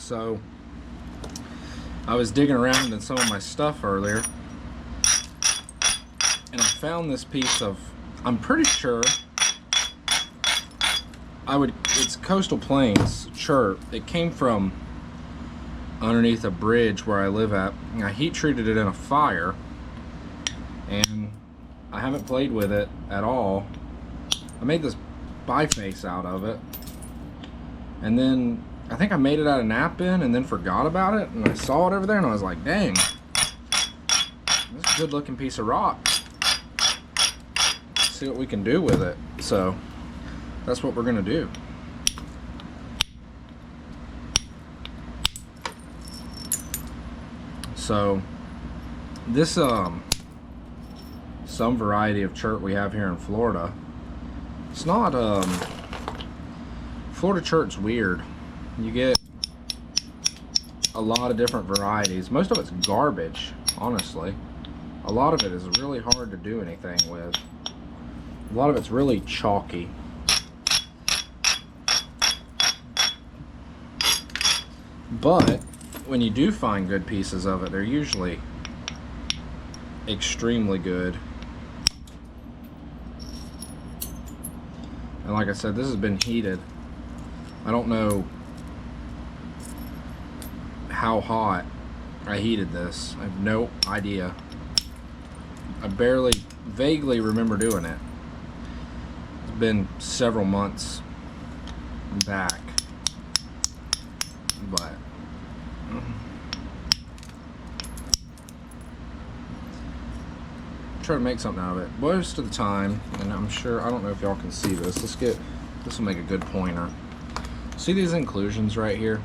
So I was digging around in some of my stuff earlier, and I found this piece of, I'm pretty sure it's Coastal Plains Chert. It came from underneath a bridge where I live at. I heat treated it in a fire, and I haven't played with it at all. I made this biface out of it, and then I think I made it out of Knapping and then forgot about it, and I saw it over there and I was like, dang, this is a good looking piece of rock. Let's see what we can do with it. So that's what we're gonna do. So this some variety of chert we have here in Florida. It's not Florida Chert's weird. You get a lot of different varieties. Most of it's garbage, honestly. A lot of it is really hard to do anything with. A lot of it's really chalky. But when you do find good pieces of it, they're usually extremely good. And like I said, this has been heated. I don't know how hot I heated this. I have no idea. I vaguely remember doing it. It's been several months back. But try to make something out of it most of the time, and I'm sure, I don't know if y'all can see this. This will make a good pointer. See these inclusions right here?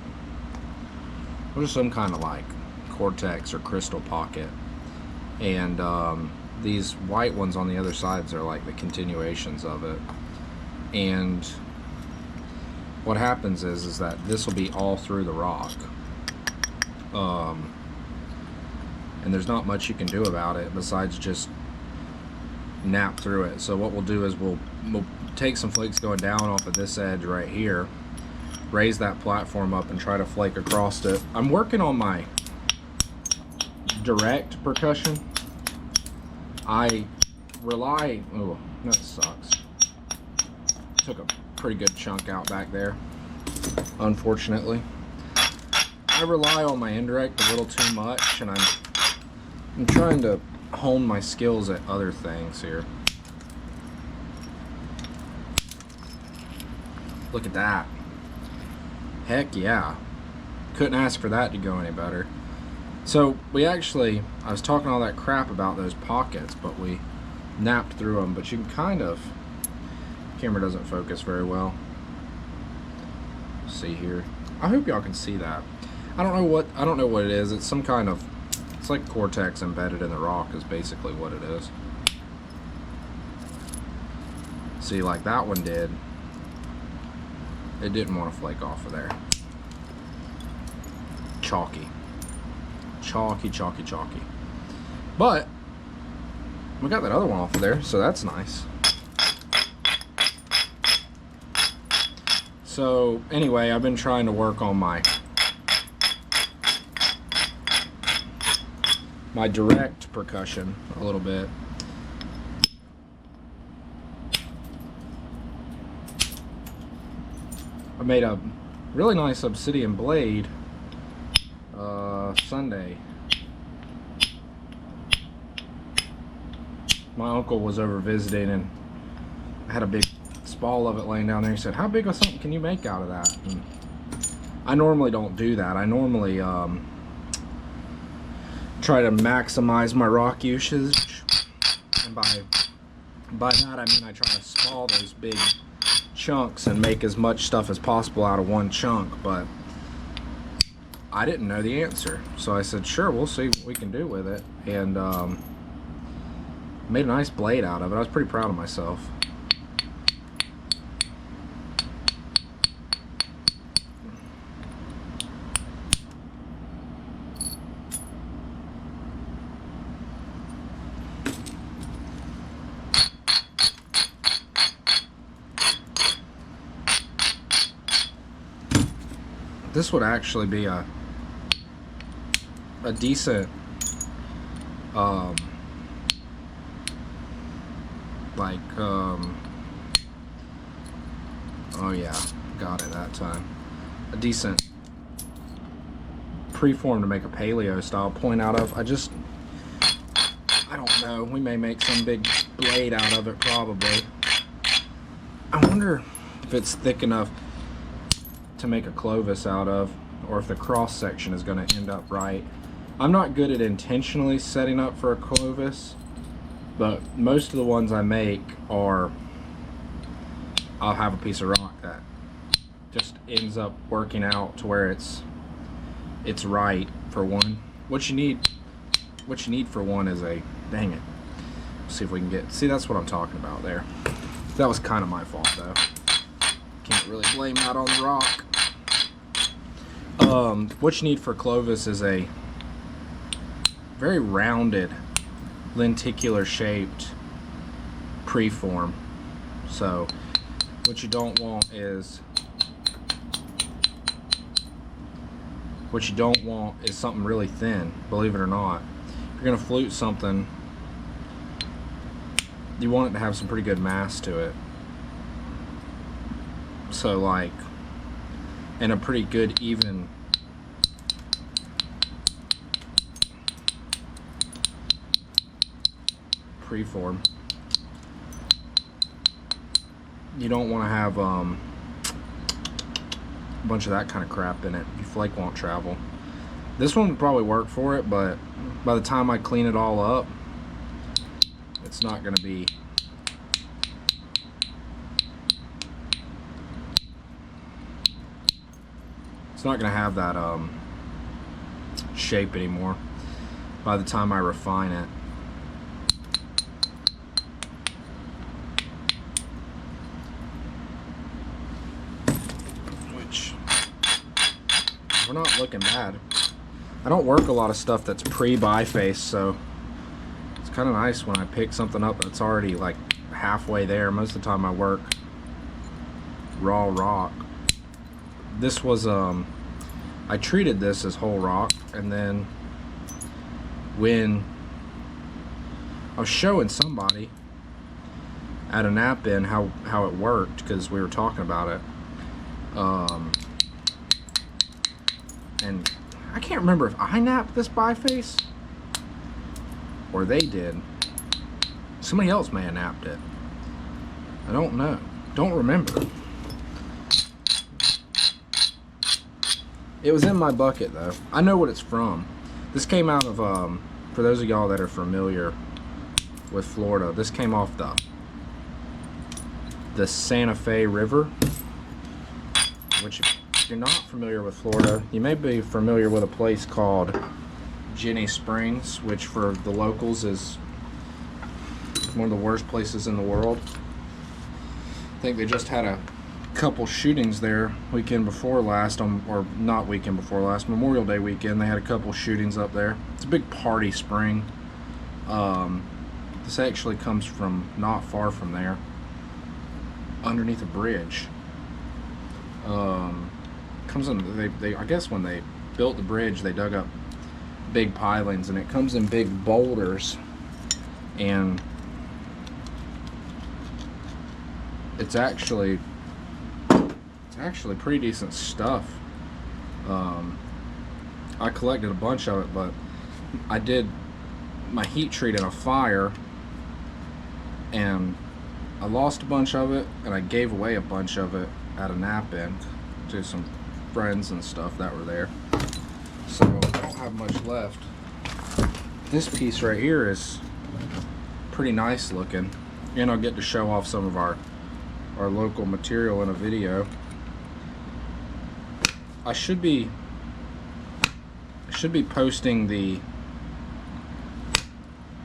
Those are some kind of like cortex or crystal pocket, and these white ones on the other sides are like the continuations of it. And what happens is that this will be all through the rock, and there's not much you can do about it besides just nap through it. So what we'll do is we'll take some flakes going down off of this edge right here, raise that platform up, and try to flake across it. I'm working on my direct percussion. I rely, oh, that sucks. Took a pretty good chunk out back there, unfortunately. I rely on my indirect a little too much, and I'm trying to hone my skills at other things here. Look at that. Heck yeah. Couldn't ask for that to go any better. So I was talking all that crap about those pockets, but we napped through them. But you can kind of, camera doesn't focus very well. See here. I hope y'all can see that. I don't know what it is. It's some kind of, it's like cortex embedded in the rock is basically what it is. See, like that one did. It didn't want to flake off of there. Chalky. Chalky, chalky, chalky. But we got that other one off of there, so that's nice. So anyway, I've been trying to work on my direct percussion a little bit. I made a really nice obsidian blade Sunday. My uncle was over visiting, and I had a big spall of it laying down there. He said, how big of something can you make out of that? And I normally don't do that. I normally try to maximize my rock usage, and by that I mean I try to spall those big chunks and make as much stuff as possible out of one chunk. But I didn't know the answer, so I said, sure, we'll see what we can do with it, and made a nice blade out of it. I was pretty proud of myself. this would actually be a decent oh yeah, got it that time. A decent preform to make a paleo style point out of. I don't know. We may make some big blade out of it, probably. I wonder if it's thick enough to make a clovis out of, or if the cross section is going to end up right. I'm not good at intentionally setting up for a clovis, but most of the ones I make are, I'll have a piece of rock that just ends up working out to where it's right for one. What you need for one is a, dang it. Let's see if we can get, see, that's what I'm talking about there. That was kind of my fault though. Can't really blame that on the rock. What you need for clovis is a very rounded, lenticular shaped preform. So what you don't want is something really thin, believe it or not. If you're gonna flute something, you want it to have some pretty good mass to it. So like, and a pretty good even preform. You don't want to have a bunch of that kind of crap in it. Your flake won't travel. This one would probably work for it, but by the time I clean it all up, it's not going to be have that shape anymore by the time I refine it. Which, we're not looking bad. I don't work a lot of stuff that's pre-biface, so it's kind of nice when I pick something up that's already like halfway there. Most of the time I work raw rock. This was I treated this as whole rock, and then when I was showing somebody at a Knapping how it worked, because we were talking about it, and I can't remember if I napped this biface or they did. Somebody else may have napped it. I don't know. Don't remember. It was in my bucket though. I know what it's from. This came out of, for those of y'all that are familiar with Florida, this came off the Santa Fe River, which if you're not familiar with Florida, you may be familiar with a place called Jenny Springs, which for the locals is one of the worst places in the world. I think they just had a couple shootings there weekend before last, or not weekend before last, Memorial Day weekend. They had a couple shootings up there. It's a big party spring. This actually comes from not far from there, underneath a bridge. Comes in, they I guess when they built the bridge, they dug up big pilings, and it comes in big boulders, and it's actually pretty decent stuff. I collected a bunch of it, but I did my heat treat in a fire, and I lost a bunch of it, and I gave away a bunch of it at a Knapping to some friends and stuff that were there. So I don't have much left. This piece right here is pretty nice looking, and I'll get to show off some of our local material in a video. I should be posting the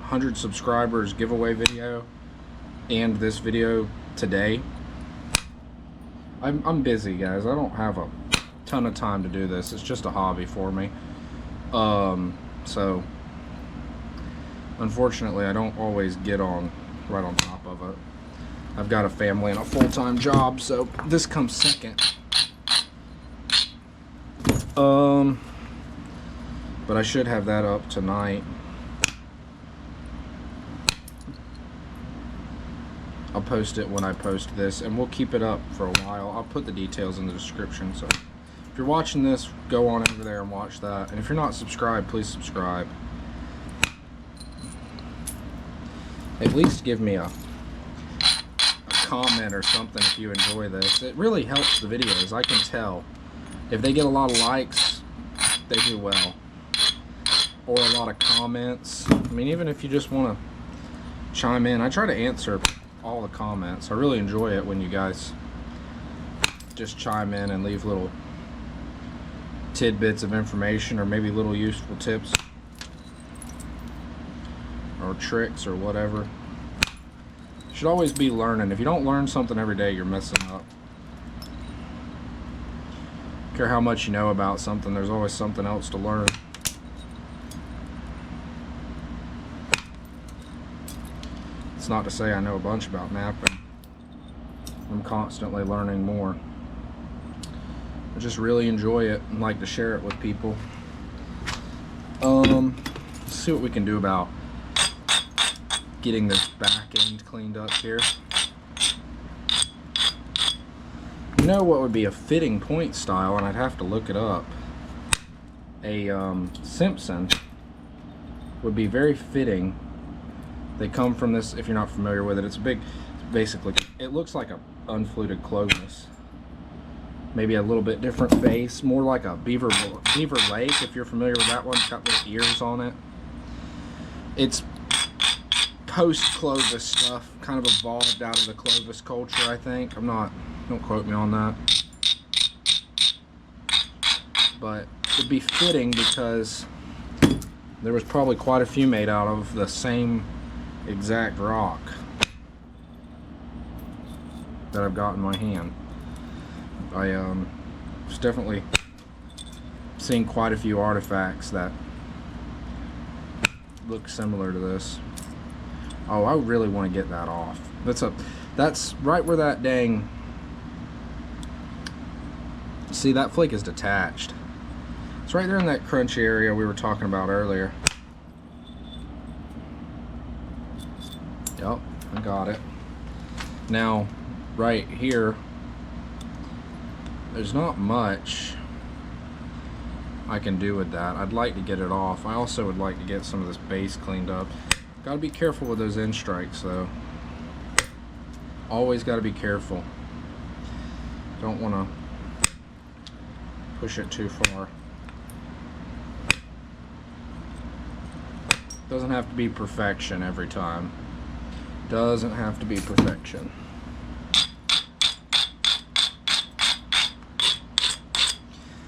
100 subscribers giveaway video and this video today. I'm busy, guys. I don't have a ton of time to do this. It's just a hobby for me. So unfortunately I don't always get on right on top of it. I've got a family and a full-time job, so this comes second. But I should have that up tonight. I'll post it when I post this, and we'll keep it up for a while. I'll put the details in the description, so if you're watching this, go on over there and watch that. And if you're not subscribed, please subscribe. At least give me a comment or something if you enjoy this. It really helps the videos. I can tell if they get a lot of likes, they do well, or a lot of comments. I mean, even if you just want to chime in, I try to answer all the comments. I really enjoy it when you guys just chime in and leave little tidbits of information, or maybe little useful tips or tricks or whatever. You should always be learning. If you don't learn something every day, you're messing up. Don't care how much you know about something, there's always something else to learn. It's not to say I know a bunch about knapping. I'm constantly learning more. I just really enjoy it and like to share it with people. Let's see what we can do about getting this back end cleaned up here. You know what would be a fitting point style, and I'd have to look it up. A Simpson would be very fitting. They come from this, if you're not familiar with it, it's basically, it looks like a unfluted clovis. Maybe a little bit different face, more like a beaver lake, if you're familiar with that one. It's got little ears on it. It's post-Clovis stuff, kind of evolved out of the Clovis culture, I think. Don't quote me on that. But it'd be fitting because there was probably quite a few made out of the same exact rock that I've got in my hand. I was definitely seeing quite a few artifacts that look similar to this. Oh, I really want to get that off. That's right where that dang, see, that flake is detached. It's right there in that crunchy area we were talking about earlier. Yep, I got it. Now, right here, there's not much I can do with that. I'd like to get it off. I also would like to get some of this base cleaned up. Gotta be careful with those end strikes though. Always gotta be careful. Don't wanna push it too far. Doesn't have to be perfection every time. Doesn't have to be perfection.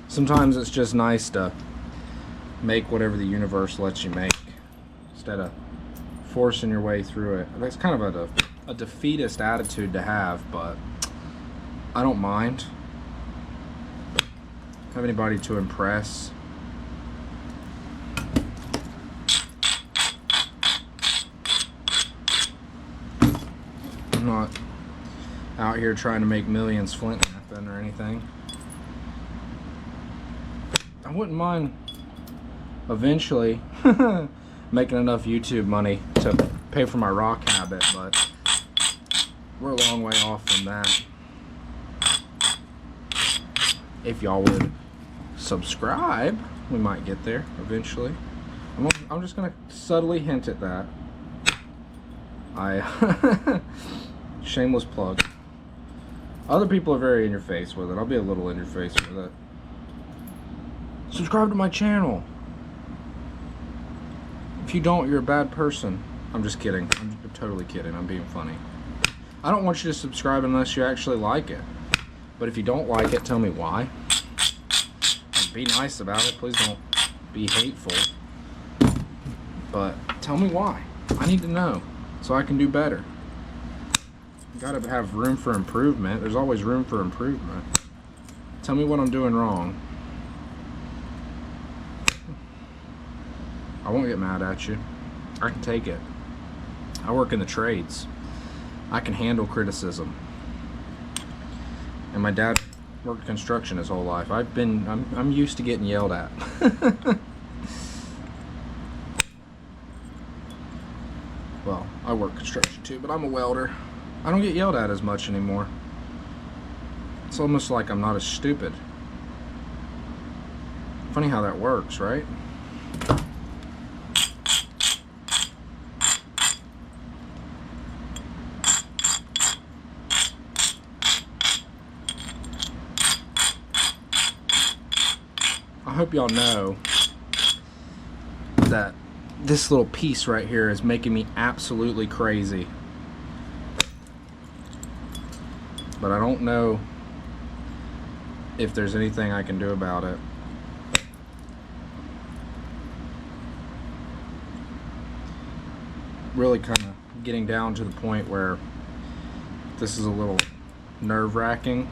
Sometimes it's just nice to make whatever the universe lets you make instead of forcing your way through it. That's kind of a defeatist attitude to have, but I don't mind. Have anybody to impress. I'm not out here trying to make millions flintknapping or anything. I wouldn't mind eventually making enough YouTube money to pay for my rock habit, but we're a long way off from that. If y'all would subscribe, we might get there eventually. I'm just gonna subtly hint at that. Shameless plug. Other people are very in your face with it. I'll be a little in your face with it. Subscribe to my channel. If you don't, you're a bad person. I'm just kidding. I'm totally kidding. I'm being funny. I don't want you to subscribe unless you actually like it. But if you don't like it, tell me why. Be nice about it. Please don't be hateful. But tell me why. I need to know so I can do better. You gotta have room for improvement. There's always room for improvement. Tell me what I'm doing wrong. I won't get mad at you. I can take it. I work in the trades. I can handle criticism. And my dad worked construction his whole life. I'm used to getting yelled at. Well, I work construction too, but I'm a welder. I don't get yelled at as much anymore. It's almost like I'm not as stupid. Funny how that works, right? I hope y'all know that this little piece right here is making me absolutely crazy. But I don't know if there's anything I can do about it. Really kind of getting down to the point where this is a little nerve-wracking.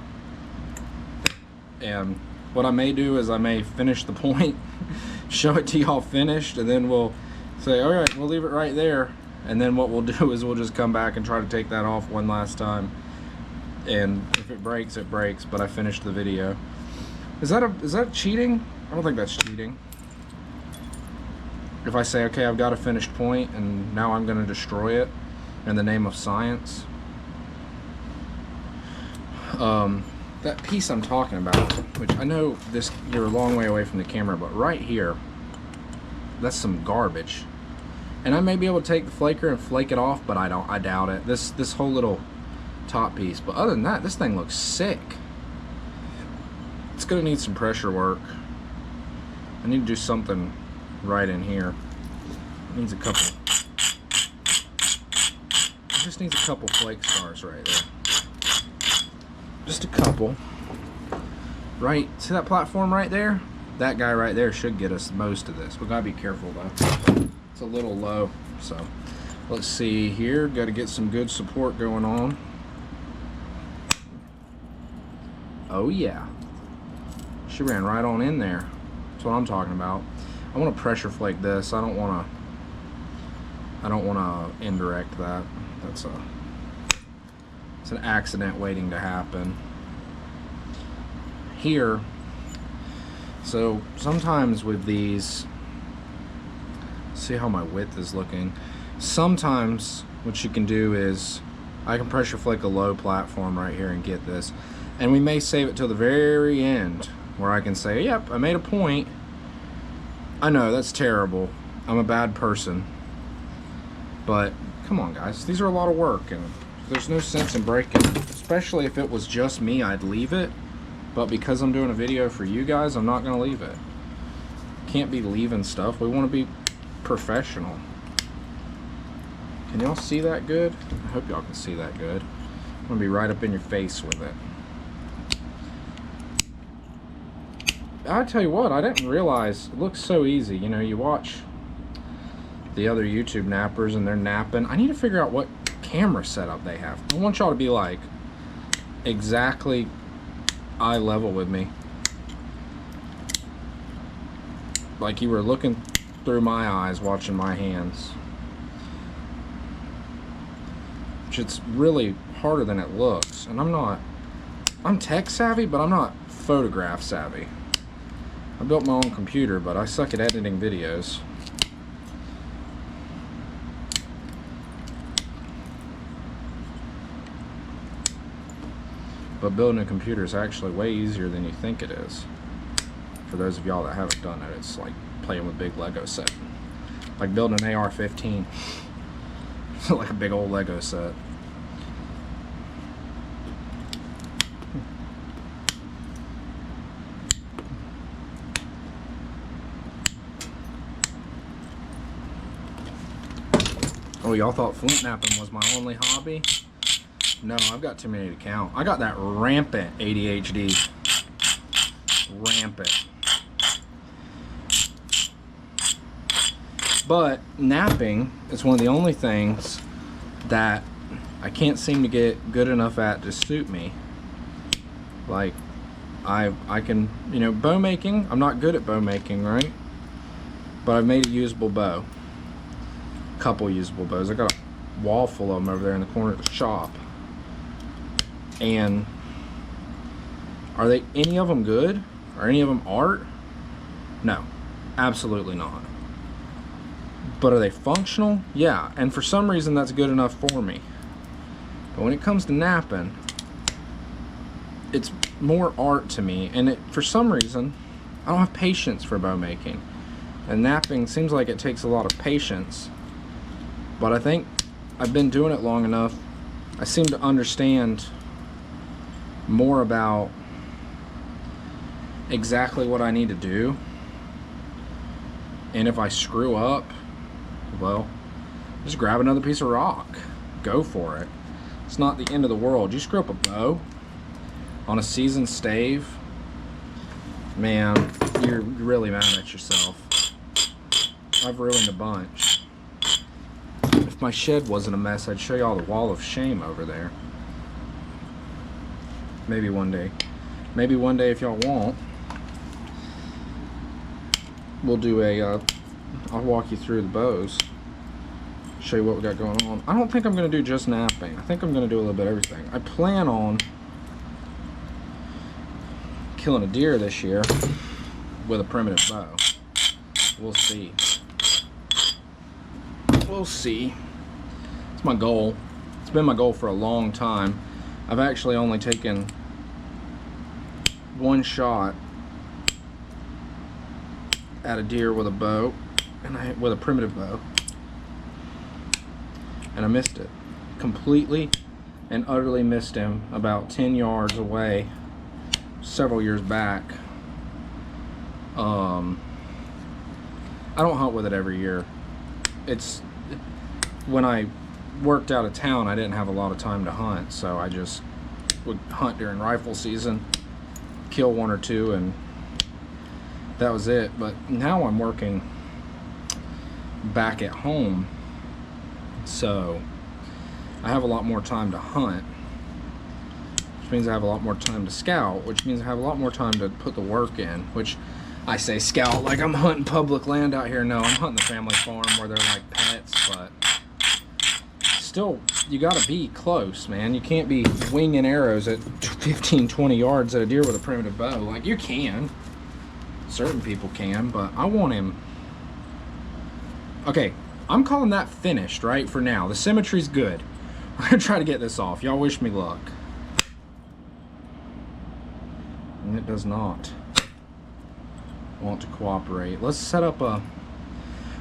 And what I may do is I may finish the point, show it to y'all finished, and then we'll say, all right, we'll leave it right there. And then what we'll do is we'll just come back and try to take that off one last time. And if it breaks, it breaks, but I finished the video. Is that cheating? I don't think that's cheating. If I say, okay, I've got a finished point and now I'm going to destroy it in the name of science. That piece I'm talking about, which I know you're a long way away from the camera, but right here, that's some garbage. And I may be able to take the flaker and flake it off, but I doubt it. This whole little top piece. But other than that, this thing looks sick. It's gonna need some pressure work. I need to do something right in here. It needs a couple. It just needs a couple flake stars right there. Just a couple. Right, see that platform right there? That guy right there should get us most of this. We gotta be careful though. It's a little low. So let's see here. Got to get some good support going on. Oh yeah. She ran right on in there. That's what I'm talking about. I want to pressure flake this. I don't want to indirect that. It's an accident waiting to happen. Here, so sometimes with these, see how my width is looking. Sometimes what you can do is I can pressure flake a low platform right here and get this, and we may save it till the very end where I can say, yep, I made a point. I know that's terrible, I'm a bad person, but come on guys, these are a lot of work and there's no sense in breaking. Especially if it was just me, I'd leave it, but because I'm doing a video for you guys, I'm not gonna leave it. Can't be leaving stuff. We want to be professional. Can y'all see that good? I hope y'all can see that good. I'm gonna be right up in your face with it. I tell you what, I didn't realize it looks so easy. You know, you watch the other YouTube nappers and they're napping. I need to figure out what camera setup they have. I want y'all to be like exactly eye level with me. Like you were looking through my eyes watching my hands. Which it's really harder than it looks. And I'm tech savvy, but I'm not photograph savvy. I built my own computer, but I suck at editing videos. But building a computer is actually way easier than you think it is. For those of y'all that haven't done it, it's like playing with big Lego set. Like building an AR-15. Like a big old Lego set. Oh, y'all thought flint napping was my only hobby? No, I've got too many to count. I got that rampant ADHD. Rampant. But napping is one of the only things that I can't seem to get good enough at to suit me. Like, I can, you know, bow making, I'm not good at bow making, right? But I've made a usable bow. Couple usable bows. I got a wall full of them over there in the corner of the shop. And Are they any of them good? Are any of them art? No, absolutely not. But are they functional? Yeah, and for some reason that's good enough for me. But when it comes to knapping, it's more art to me, and for some reason I don't have patience for bow making, and knapping seems like it takes a lot of patience. But I think I've been doing it long enough, I seem to understand more about exactly what I need to do, and if I screw up, well, just grab another piece of rock, go for it. It's not the end of the world. You screw up a bow on a seasoned stave, man, you're really mad at yourself. I've ruined a bunch. If my shed wasn't a mess, I'd show you all the wall of shame over there. Maybe one day. Maybe one day if y'all want, we'll do a, I'll walk you through the bows, show you what we got going on. I don't think I'm going to do just knapping. I think I'm going to do a little bit of everything. I plan on killing a deer this year with a primitive bow. We'll see. We'll see. It's my goal. It's been my goal for a long time. I've actually only taken one shot at a deer with a bow, and with a primitive bow, and I missed it completely and utterly missed him about 10 yards away several years back. I don't hunt with it every year. It's when I worked out of town, I didn't have a lot of time to hunt, so I just would hunt during rifle season, kill one or two, and that was it. But now I'm working back at home, so I have a lot more time to hunt, which means I have a lot more time to scout, which means I have a lot more time to put the work in. Which I say scout like I'm hunting public land out here. No, I'm hunting the family farm where they're like pets, but still, you gotta be close, man. You can't be winging arrows at 15, 20 yards at a deer with a primitive bow. Like, you can. Certain people can, but I want him. Okay, I'm calling that finished, right, for now. The symmetry's good. We're gonna try to get this off. Y'all wish me luck. And it does not want to cooperate. Let's set up a...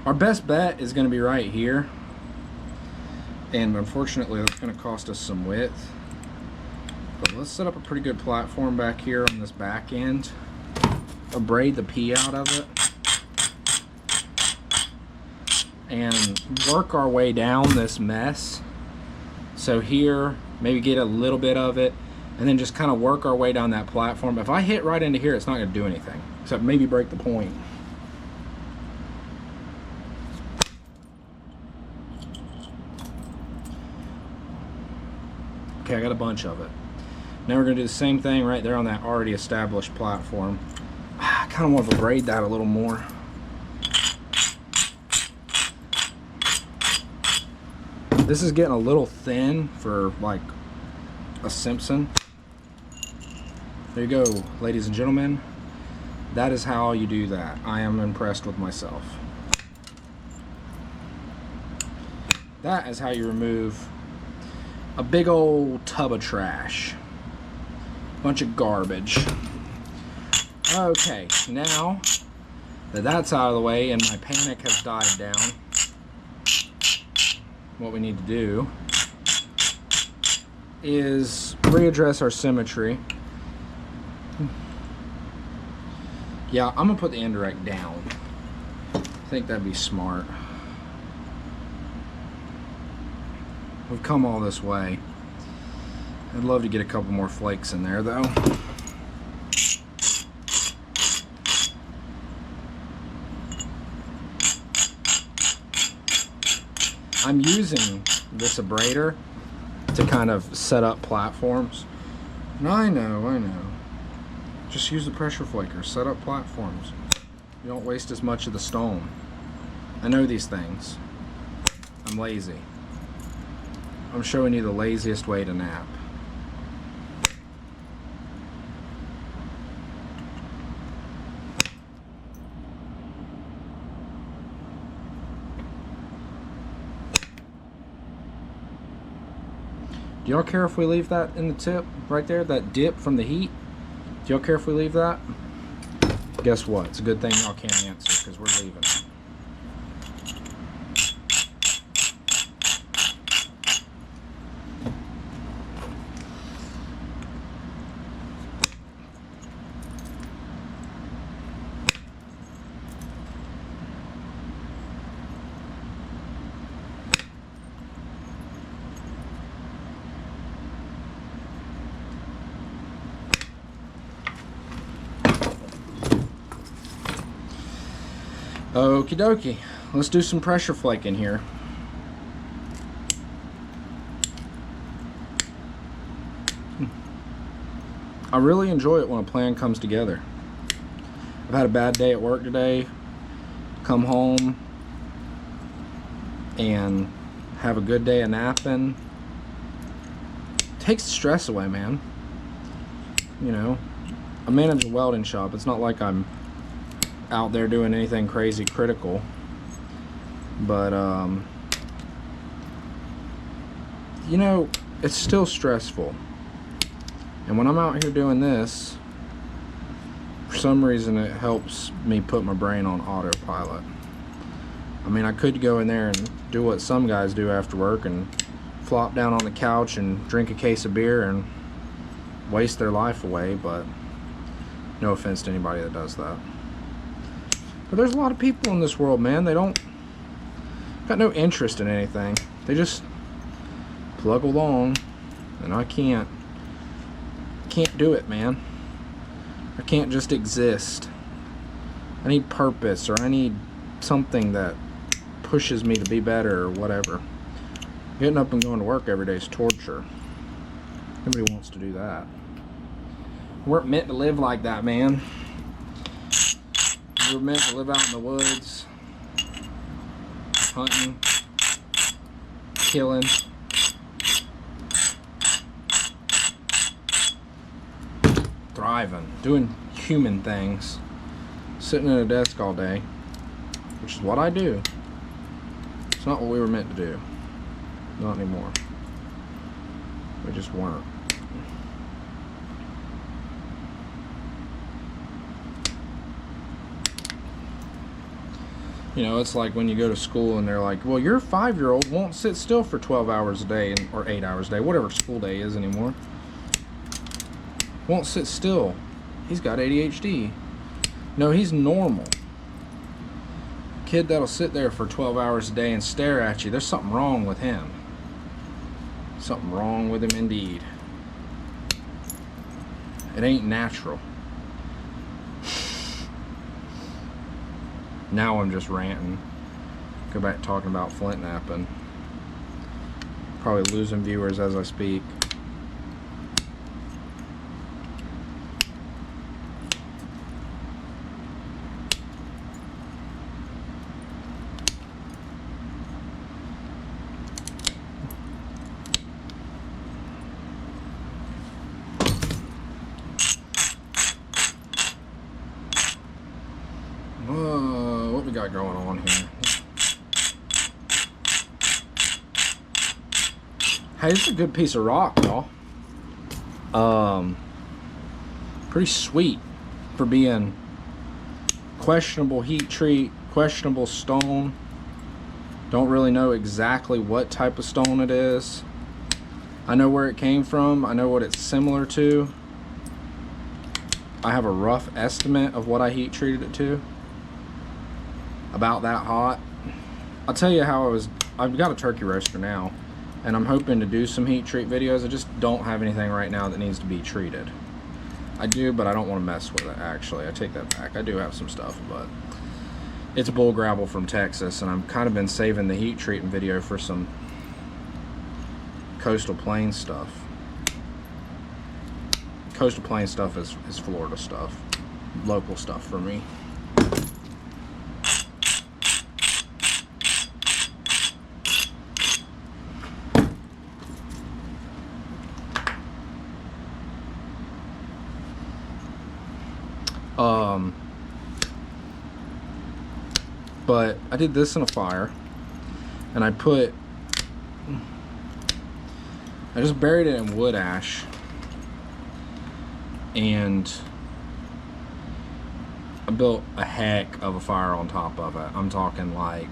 Our best bet is gonna be right here. And unfortunately, that's gonna cost us some width. But let's set up a pretty good platform back here on this back end. Braid the P out of it. And work our way down this mess. So here, maybe get a little bit of it, and then just kind of work our way down that platform. If I hit right into here, it's not going to do anything, except maybe break the point. Okay, I got a bunch of it. Now we're going to do the same thing right there on that already established platform. I kind of want to braid that a little more. This is getting a little thin for like a Simpson. There you go, ladies and gentlemen. That is how you do that. I am impressed with myself. That is how you remove a big old tub of trash. Bunch of garbage. Okay, now that that's out of the way and my panic has died down, what we need to do is readdress our symmetry. Yeah, I'm gonna put the indirect down. I think that'd be smart. We've come all this way. I'd love to get a couple more flakes in there though. I'm using this abrader to kind of set up platforms. And I know. Just use the pressure flaker, set up platforms. You don't waste as much of the stone. I know these things. I'm lazy. I'm showing you the laziest way to nap. Do y'all care if we leave that in the tip right there, that dip from the heat? Do y'all care if we leave that? Guess what? It's a good thing y'all can't answer, because we're leaving. Okie dokie, let's do some pressure flaking here. I really enjoy it when a plan comes together. I've had a bad day at work today, come home and have a good day of napping. Takes the stress away, man. You know, I manage a welding shop. It's not like I'm out there doing anything crazy critical, but you know, it's still stressful. And when I'm out here doing this, for some reason it helps me put my brain on autopilot. I mean, I could go in there and do what some guys do after work and flop down on the couch and drink a case of beer and waste their life away, but no offense to anybody that does that. But there's a lot of people in this world, man. They got no interest in anything. They just plug along, and I can't do it, man. I can't just exist. I need purpose, or I need something that pushes me to be better, or whatever. Getting up and going to work every day is torture. Nobody wants to do that. We weren't meant to live like that, man. We were meant to live out in the woods, hunting, killing, thriving, doing human things, sitting at a desk all day, which is what I do. It's not what we were meant to do. Not anymore. We just weren't. You know, it's like when you go to school and they're like, well, your 5-year-old won't sit still for 12 hours a day, or 8 hours a day, whatever school day is anymore. Won't sit still. He's got ADHD. No, he's normal. Kid that'll sit there for 12 hours a day and stare at you, there's something wrong with him. Something wrong with him indeed. It ain't natural. Now I'm just ranting. Go back talking about flint napping. Probably losing viewers as I speak. What we got going on here? Hey, it's a good piece of rock, y'all. Pretty sweet for being questionable heat treat, questionable stone. Don't really know exactly what type of stone it is. I know where it came from. I know what it's similar to. I have a rough estimate of what I heat treated it to. About that hot. I'll tell you how I've got a turkey roaster now, and I'm hoping to do some heat treat videos. I just don't have anything right now that needs to be treated. I do, but I don't want to mess with it, actually. I take that back. I do have some stuff, but it's bull gravel from Texas, and I've kind of been saving the heat treating video for some Coastal Plains stuff. Coastal Plains stuff is Florida stuff. Local stuff for me. But I did this in a fire, and I put I just buried it in wood ash, and I built a heck of a fire on top of it. I'm talking like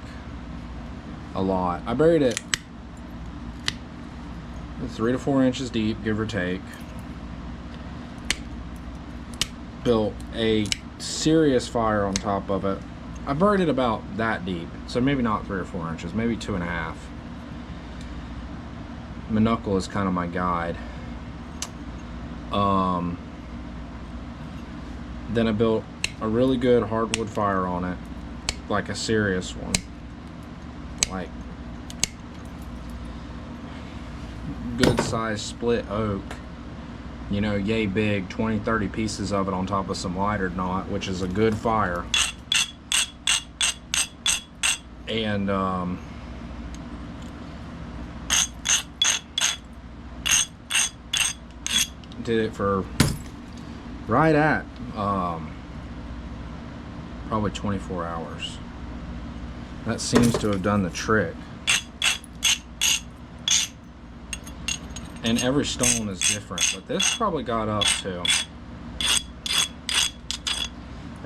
a lot. I buried it 3 to 4 inches deep, give or take. Built a serious fire on top of it. I buried it about that deep, so maybe not 3 or 4 inches, maybe 2.5. My knuckle is kind of my guide. Then I built a really good hardwood fire on it, like a serious one, like good size split oak, you know, yay big, 20-30 pieces of it on top of some lighter knot, which is a good fire. And did it for right at probably 24 hours. That seems to have done the trick. And every stone is different, but this probably got up to,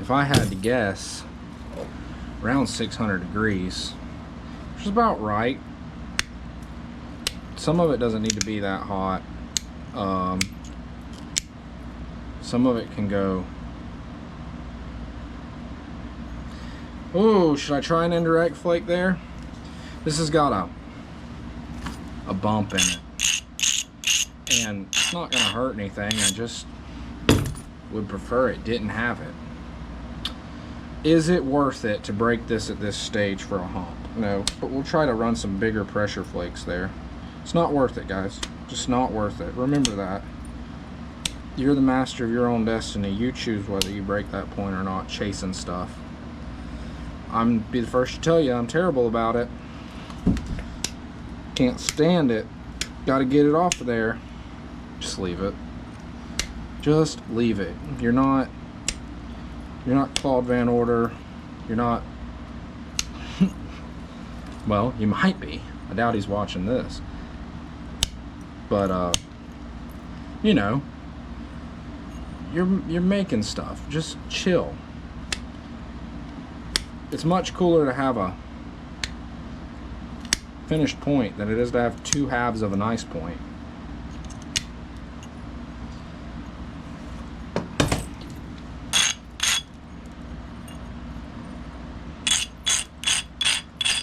if I had to guess, around 600 degrees, which is about right. Some of it doesn't need to be that hot. Some of it can go. Oh, should I try an indirect flake there? This has got a bump in it, and it's not gonna hurt anything. I just would prefer it didn't have it. Is it worth it to break this at this stage for a hump? No, but we'll try to run some bigger pressure flakes there. It's not worth it, guys. Just not worth it. Remember that. You're the master of your own destiny. You choose whether you break that point or not, chasing stuff. I'm be the first to tell you I'm terrible about it. Can't stand it. Got to get it off of there. Just leave it. Just leave it. You're not Claude Van Order. You're not. Well, you might be. I doubt he's watching this. But you know, you're making stuff. Just chill. It's much cooler to have a finished point than it is to have two halves of a nice point.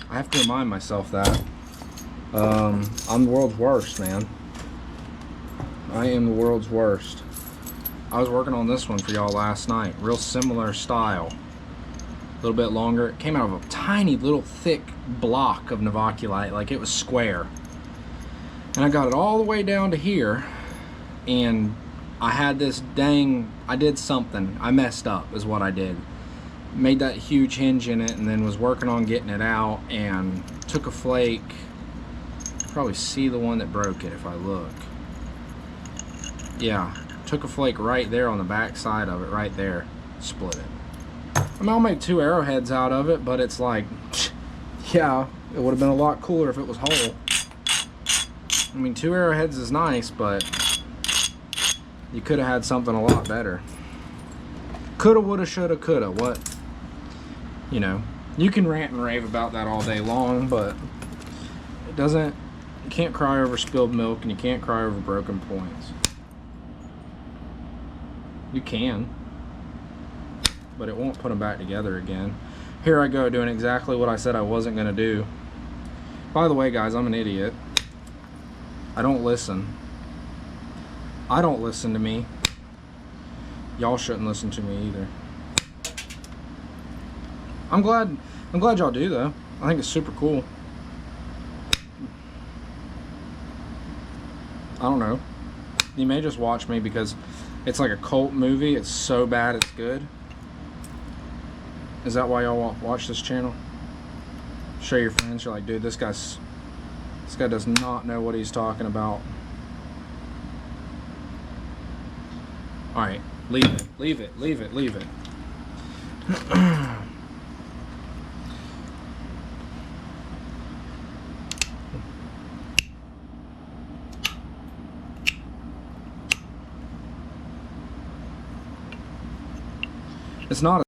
I have to remind myself that I'm the world's worst, man. I am the world's worst. I was working on this one for y'all last night. Real similar style. A little bit longer. It came out of a tiny little thick block of Novaculite, like it was square. And I got it all the way down to here, and I had this dang, I did something. I messed up is what I did. Made that huge hinge in it, and then was working on getting it out, and took a flake. Probably see the one that broke it if I look. Yeah, took a flake right there on the back side of it, right there. Split it. I mean, I'll make 2 arrowheads out of it, but it's like, yeah, it would have been a lot cooler if it was whole. I mean, 2 arrowheads is nice, but you could have had something a lot better. Coulda, woulda, shoulda, coulda. What? You know, you can rant and rave about that all day long, but it doesn't, you can't cry over spilled milk, and you can't cry over broken points. You can, but it won't put them back together again. Here I go doing exactly what I said I wasn't going to do. By the way, guys, I'm an idiot. I don't listen. I don't listen to me. Y'all shouldn't listen to me either. I'm glad y'all do, though. I think it's super cool. I don't know. You may just watch me because it's like a cult movie. It's so bad it's good. Is that why y'all watch this channel? Show your friends. You're like, dude, this guy does not know what he's talking about. All right, leave it, leave it, leave it, leave it. It's not